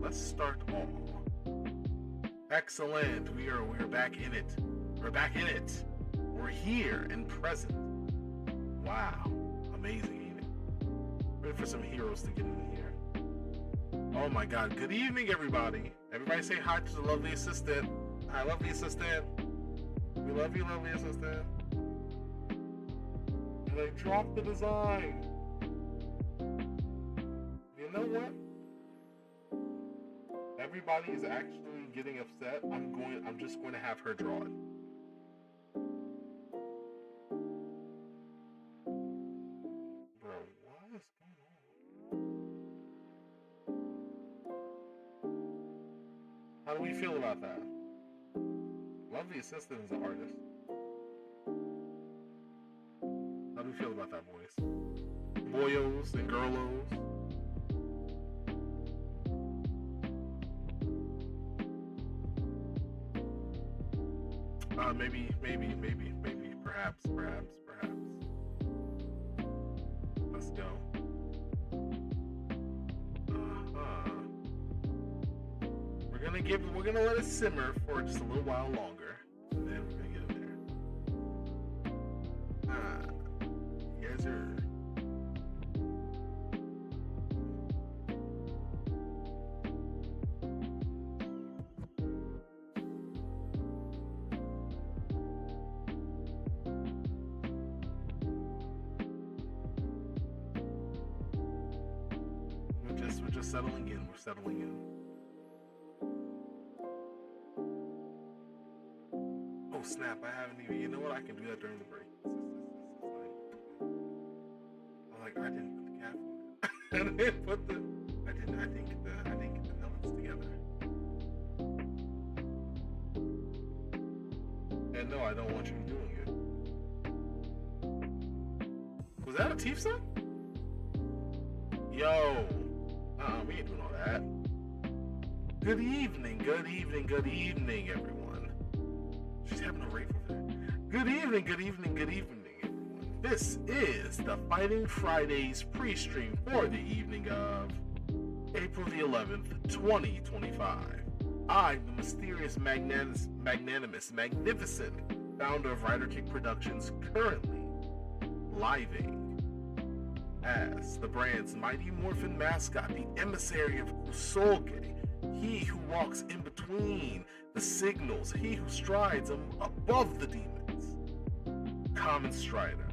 let's start off. Excellent. We're back in it. We're back in it. We're here and present. Wow. Amazing, ain't it? Ready for some heroes to get in here. Oh my god. Good evening, everybody. Everybody say hi to the lovely assistant. Hi, lovely assistant. We love you, lovely assistant. And they dropped the design. You know what? Everybody is actually getting upset. I'm just going to have her draw it. Bro, what is going on? How do we feel about that? Lovely assistant is an artist. How do we feel about that, boys? Boyos and girlos. Maybe, perhaps. Let's go. We're gonna let it simmer for just a little while longer, and then we're gonna get in there. Yes, sir. We're just settling in. We're settling in. Oh snap! I haven't even. You know what? I can do that during the break. I didn't put the caffeine. I didn't put the. I didn't get the numbers together. And no, I don't want you doing it. Was that a Tief son? Yo. We ain't doing all that. Good evening, everyone. She's having a rave over there. Good evening, everyone. This is the Fighting Fridays pre-stream for the evening of April the 11th, 2025. I'm the mysterious, magnanimous, magnificent founder of Rider Kick Productions, currently living as the brand's mighty morphin mascot, the emissary of Kusoge, he who walks in between the signals, he who strides above the demons, Common Strider.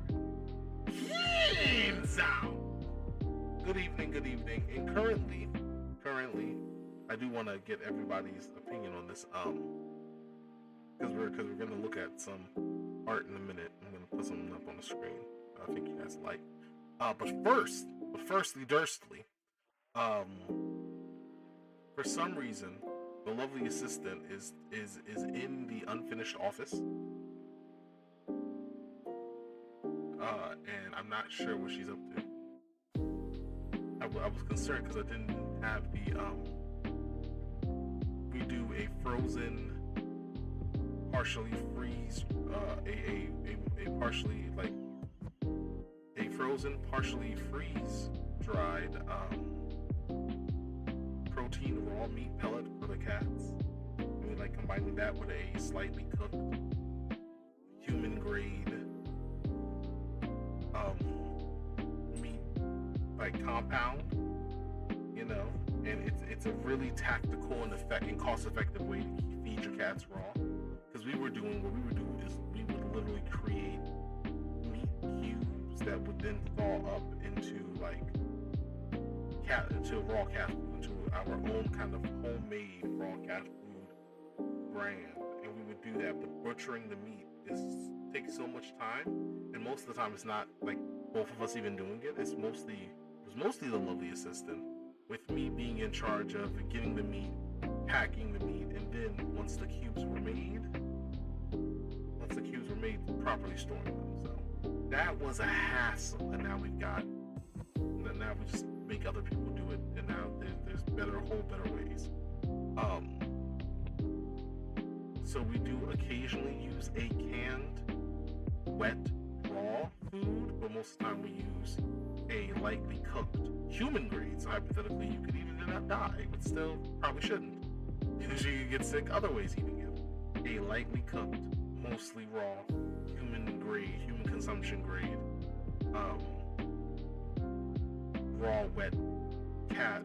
Good evening, and currently, I do want to get everybody's opinion on this, because we're gonna look at some art in a minute. I'm gonna put something up on the screen. I think you guys like. But firstly, for some reason, the lovely assistant is in the unfinished office, and I'm not sure what she's up to. I was concerned because I didn't have the we do a frozen, partially freeze, a partially like. A frozen, partially freeze-dried protein raw meat pellet for the cats. And we like combining that with a slightly cooked human-grade meat like compound, you know. And it's a really tactical and cost-effective way to feed your cats raw. Because what we would do is we would literally create meat cubes that would then thaw up into raw cat food, into our own kind of homemade raw cat food brand, and we would do that. But butchering the meat takes so much time, and most of the time it's not like both of us even doing it. It was mostly the lovely assistant, with me being in charge of getting the meat, packing the meat, and then once the cubes were made, properly storing them. So that was a hassle, and now we just make other people do it, and now there's better ways. So we do occasionally use a canned, wet, raw food, but most of the time we use a a lightly cooked human grade. So hypothetically, you could eat it and not die, but still probably shouldn't, because you could get sick other ways eating it. A lightly cooked, mostly raw, human grade, human consumption grade, raw wet cat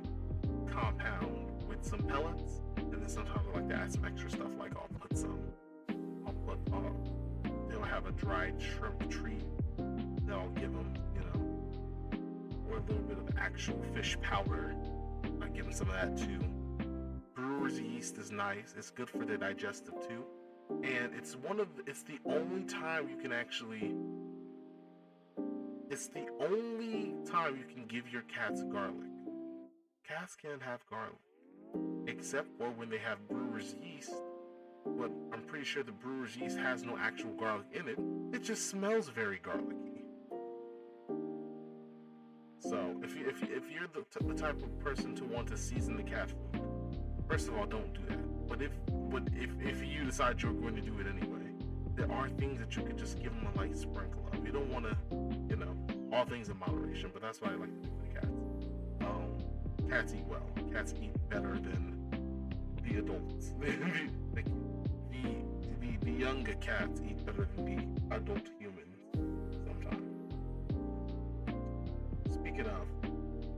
compound with some pellets, and then sometimes I like to add some extra stuff. Like they'll have a dried shrimp treat that I'll give them, or a little bit of actual fish powder. I give them some of that too. Brewer's yeast is nice. It's good for their digestive too, and it's the only time you can actually. It's the only time you can give your cats garlic. Cats can't have garlic, except for when they have brewer's yeast. But I'm pretty sure the brewer's yeast has no actual garlic in it. It just smells very garlicky. So if you're the type of person to want to season the cat food, first of all, don't do that. But if you decide you're going to do it anyway, there are things that you could just give them a light sprinkle of. You don't want to, all things in moderation. But that's what I like to do for the cats. Cats eat well. Cats eat better than the adults. the younger cats eat better than the adult humans sometimes. Speaking of,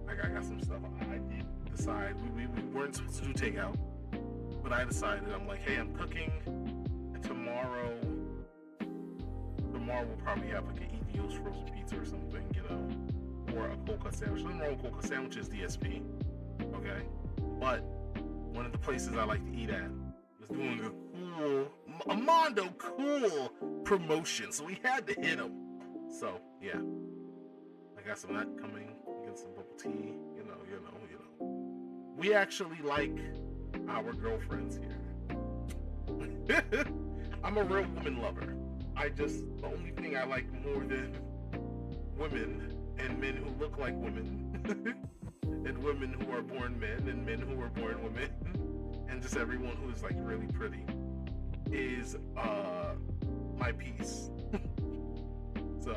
I got some stuff. I did decide we weren't supposed to do takeout, but I decided, I'm like, hey, I'm cooking, and tomorrow we'll probably have like an Ethio's frozen pizza or something, or a cold cut sandwich. Nothing wrong with cold cut sandwiches, DSP. Okay, but one of the places I like to eat at was doing a Mondo cool promotion, so we had to hit them. So yeah, I got some of that coming. Get some bubble tea, We actually like our girlfriends here. I'm a real woman lover. The only thing I like more than women and men who look like women and women who are born men and men who are born women and just everyone who is like really pretty is my piece. So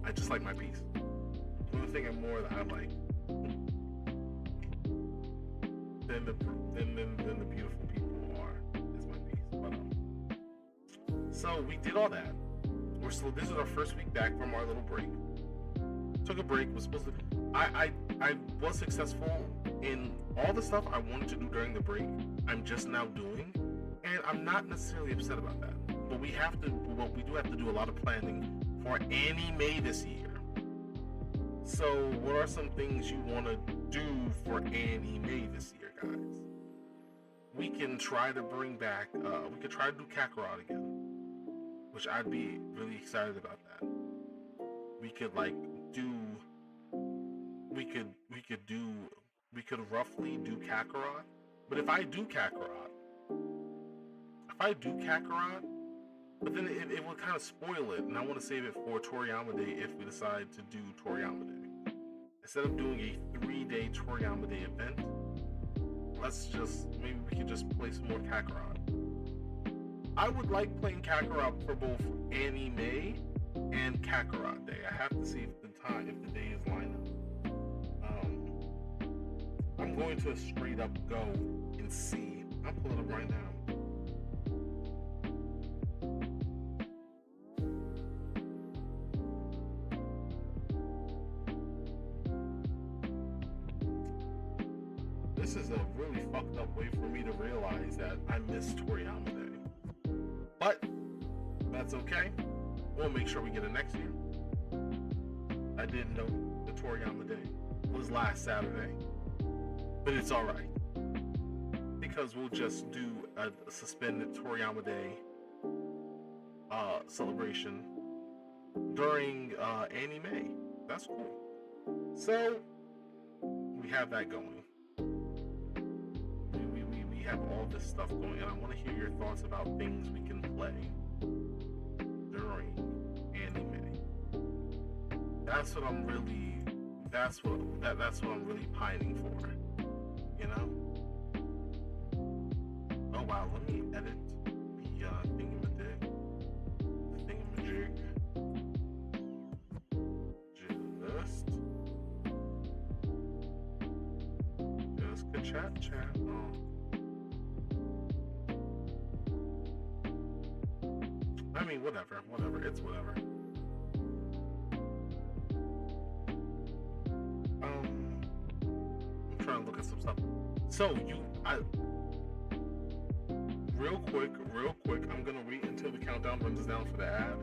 I just like my piece. The only thing more that I like than the beautiful people are is my piece. But so we did all that. This is our first week back from our little break. Took a break. Was supposed to. I was successful in all the stuff I wanted to do during the break. I'm just now doing, and I'm not necessarily upset about that. But we do have to do a lot of planning for anime this year. So, what are some things you want to do for anime this year, guys? We can try to bring back. We could try to do Kakarot again, which I'd be really excited about that. We could roughly do Kakarot. But if I do Kakarot, but then it will kind of spoil it, and I want to save it for Toriyama Day if we decide to do Toriyama Day. Instead of doing a 3-day Toriyama Day event, maybe we could just play some more Kakarot. I would like playing Kakarot for both anime and Kakarot Day. I have to see if the days line up. I'm going to straight up go and see. I'll pull it up right now. This is a really fucked up way for me to realize that I missed Toriyama Day. But that's okay. We'll make sure we get it next year. I didn't know the Toriyama Day was last Saturday, but it's alright, because we'll just do a suspended Toriyama Day celebration during anime. That's cool. So we have that going. We have all this stuff going, and I want to hear your thoughts about things we can play during anime. That's what I'm really pining for. Oh wow, let me edit the thingamajig. The chat. Oh. I mean, whatever. It's whatever. I'm trying to look at some stuff. So real quick, I'm gonna wait until the countdown runs down for the ad,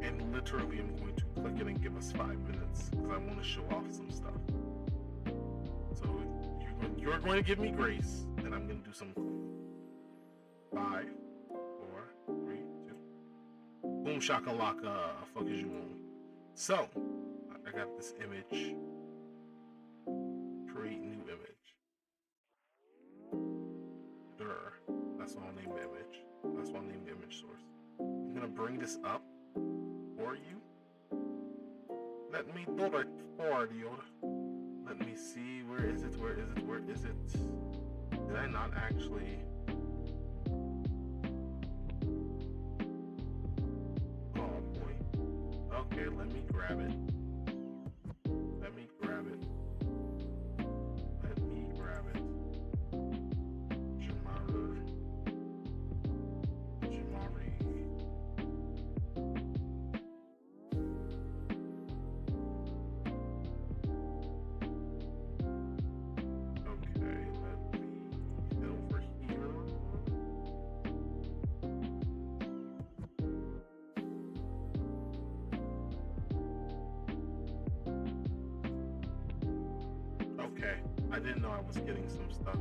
and literally I'm going to click it and give us 5 minutes because I want to show off some stuff. So you're going to give me grace, and I'm going to do some 5, 4, 3, 2. Boom shakalaka, fuck is you on? So I got this image. Create new image. That's what I'll name the image. That's what I'll name the image source. I'm gonna bring this up for you. Let me do it for you. Let me see. Where is it? Did I not actually? Oh boy. Okay, let me grab it. I didn't know I was getting some stuff.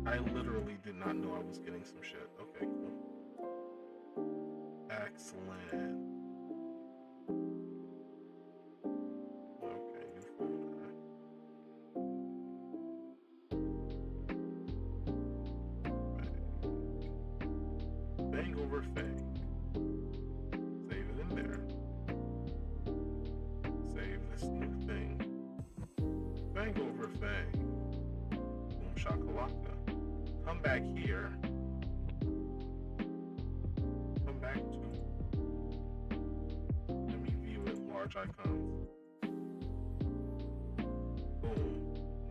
I literally did not know I was getting some shit. Okay, cool. Excellent. Okay, new folder. Bang over Fang. Save it in there. Save this new thing. Bang over Fang. Boom shakalaka. Come back here. Come back to. Let me view it. Large icons. Boom.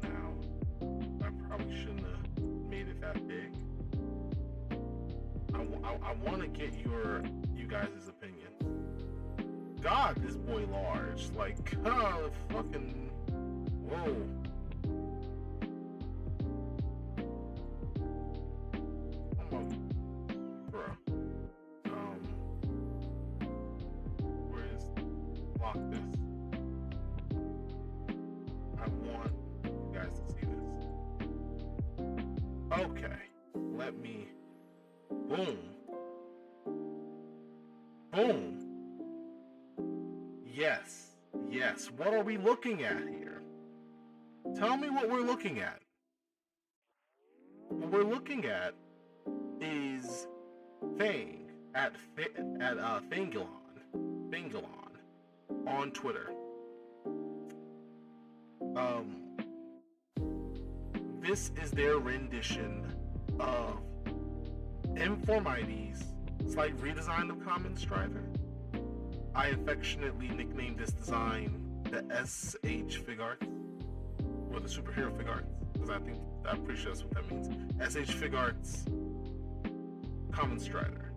Now, I probably shouldn't have made it that big. I want to get you guys' opinion. God, this boy large. Like, fucking. Whoa. Bruh. Where is lock this? I want you guys to see this. Okay. Let me. Boom. Boom. Yes. What are we looking at here? Tell me what we're looking at. What we're looking at is Fang at Fangilon on Twitter. This is their rendition of M4mighty's slight redesign of Common Strider. I affectionately nicknamed this design the SH Fig Arts, or the Superhero Fig Arts, because I'm pretty sure that's what that means. SH Fig Arts Common Strider.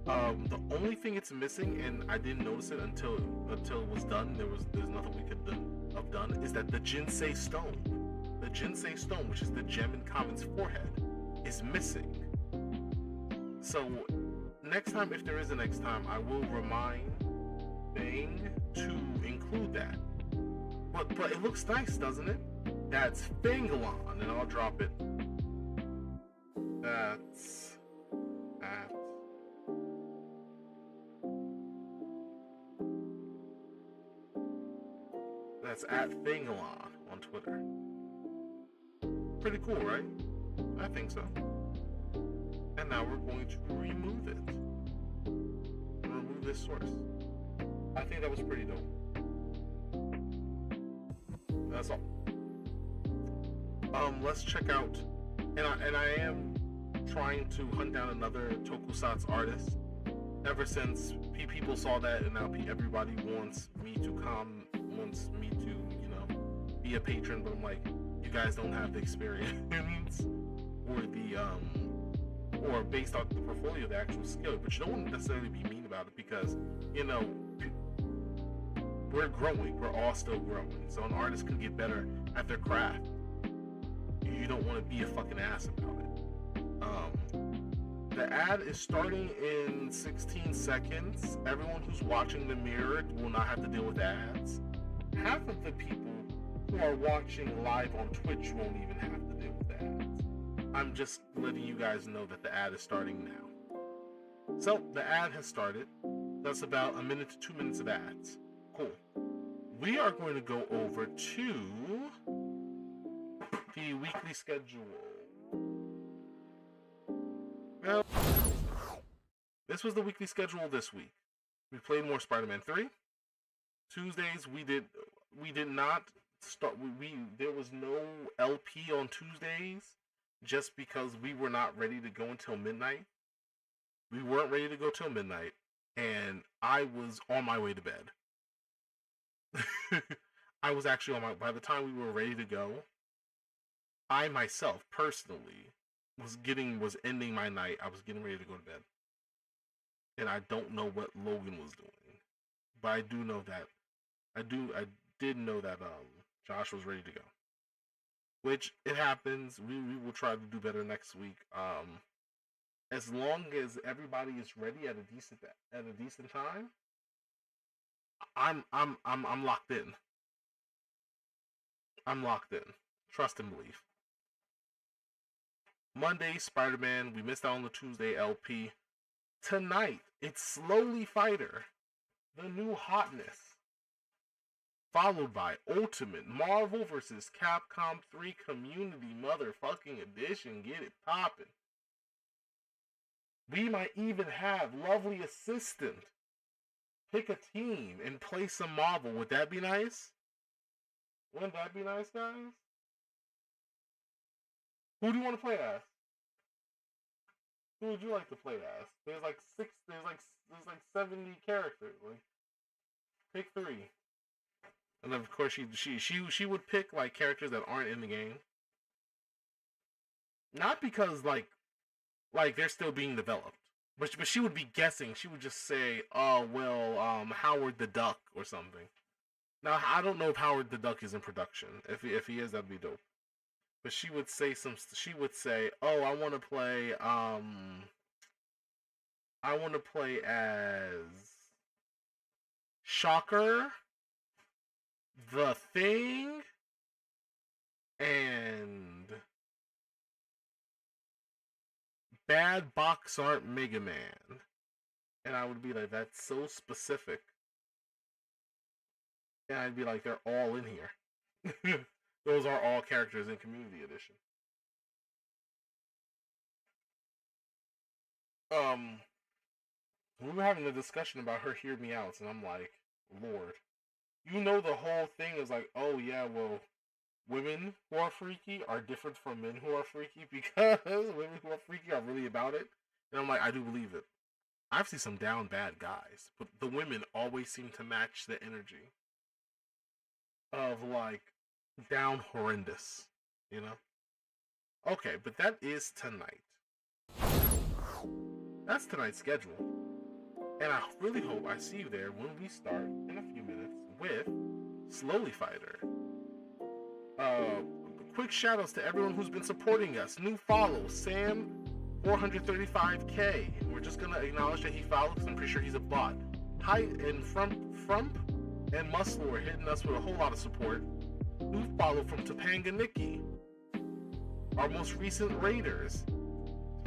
The only thing it's missing, and I didn't notice it until it was done, there's nothing we could have done, is that the Jinsei Stone, which is the gem in Common's forehead, is missing. So next time, if there is a next time, I will remind Bang to include that. But it looks nice, doesn't it? That's Fangilon, and I'll drop it. That's at Fangilon on Twitter. Pretty cool, right? I think so. And now we're going to remove it. Remove this source. I think that was pretty dope. That's all. Let's check out, and I am trying to hunt down another Tokusatsu artist. Ever since people saw that, and now everybody wants me to be a patron, but I'm like, you guys don't have the experience or the or based on the portfolio, the actual skill. But you don't want to necessarily be mean about it, because, you know, we're growing. We're all still growing. So an artist could get better at their craft. You don't want to be a fucking ass about it. The ad is starting in 16 seconds. Everyone who's watching the mirror will not have to deal with ads. Half of the people who are watching live on Twitch won't even have to deal with ads. I'm just letting you guys know that the ad is starting now. So the ad has started. That's about 1 minute to 2 minutes of ads. Cool. We are going to go over to the weekly schedule. Well, this was the weekly schedule this week. We played more Spider-Man 3. Tuesdays we did not start. There was no LP on Tuesdays, just because we were not ready to go until midnight. We weren't ready to go till midnight, and I was on my way to bed. I was actually on my. By the time we were ready to go, I myself personally was ending my night. I was getting ready to go to bed, and I don't know what Logan was doing, but I do know that I did know that Josh was ready to go, which it happens. We will try to do better next week. As long as everybody is ready at a decent time, I'm locked in. I'm locked in. Trust and believe. Monday, Spider-Man. We missed out on the Tuesday LP. Tonight, it's Slowly Fighter, the new hotness, followed by Ultimate Marvel vs. Capcom 3 Community Motherfucking Edition. Get it poppin'. We might even have Lovely Assistant pick a team and play some Marvel. Would that be nice? Wouldn't that be nice, guys? Who do you want to play as? Who would you like to play as? There's like 70 characters. Like, pick 3. And of course she would pick like characters that aren't in the game. Not because like they're still being developed. But she would be guessing. She would just say, "Oh well, Howard the Duck or something." Now I don't know if Howard the Duck is in production. If he is, that'd be dope. But she would say "Oh, I want to play as Shocker, The Thing, and Bad Box Art Mega Man." And I would be like, that's so specific. And I'd be like, they're all in here. Those are all characters in Community Edition. We were having a discussion about her Hear Me Outs, and I'm like, Lord. You know the whole thing is like, oh yeah, well, women who are freaky are different from men who are freaky, because women who are freaky are really about it. And I'm like, I do believe it. I've seen some down bad guys, but the women always seem to match the energy of like down horrendous, you know? Okay, but that is tonight. That's tonight's schedule. And I really hope I see you there when we start in a few minutes with Slowly Fighter. Quick shout outs to everyone who's been supporting us. New follow, Sam 435K. We're just gonna acknowledge that he followed because I'm pretty sure he's a bot. Hi and Frump and Muscle are hitting us with a whole lot of support. New follow from Topanga Nikki. Our most recent raiders,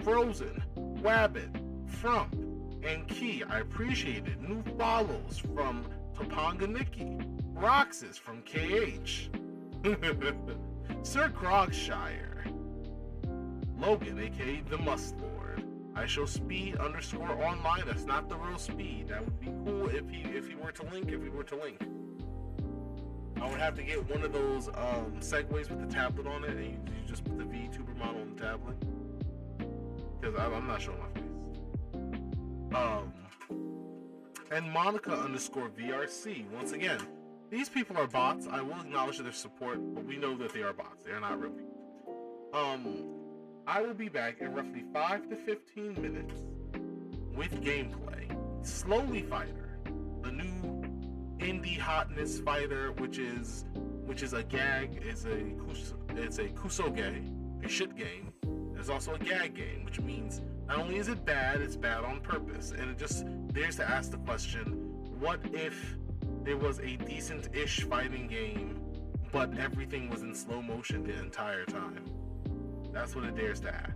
Frozen, Wabbit, Frump, and Key. I appreciate it. New follows from Topanga Nikki, Roxas from KH, Sir Grogshire, Logan, aka the Must Lord. I show speed _ online. That's not the real speed. That would be cool if he were to link. I would have to get one of those segways with the tablet on it, and you just put the VTuber model on the tablet. Because I'm not showing my face. And Monica _ VRC. Once again, These people are bots. I will acknowledge their support, but we know that they are bots. They are not real people. I will be back in roughly 5 to 15 minutes with gameplay. Slowly Fighter, the new indie hotness fighter, which is a gag, it's a kusoge, a shit game. There's also a gag game, which means not only is it bad, it's bad on purpose. And it just dares to ask the question, what if there was a decent-ish fighting game, but everything was in slow motion the entire time? That's what it dares to ask.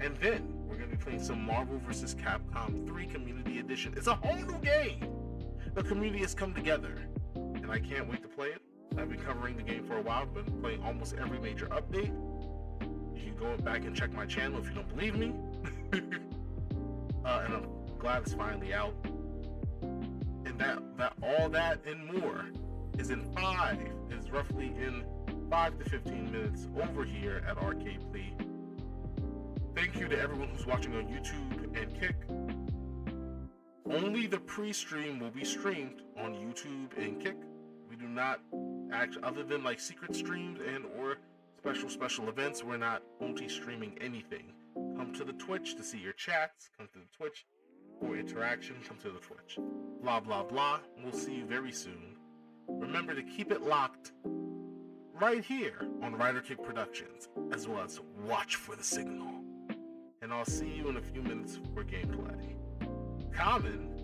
And then we're going to be playing some Marvel vs. Capcom 3 Community Edition. It's a whole new game! The community has come together, and I can't wait to play it. I've been covering the game for a while. I've been playing almost every major update. You can go back and check my channel if you don't believe me. And I'm glad it's finally out. And that all that and more is roughly in 5 to 15 minutes over here at Arcade Plea. Thank you to everyone who's watching on YouTube and Kick. Only the pre-stream will be streamed on YouTube and Kick. We do not actually, other than like secret streams and or special events, we're not multi-streaming anything. Come to the Twitch to see your chats. Come to the Twitch for interaction. Come to the Twitch. Blah, blah, blah. We'll see you very soon. Remember to keep it locked right here on Rider Kick Productions, as well as watch for the signal. And I'll see you in a few minutes for gameplay. Common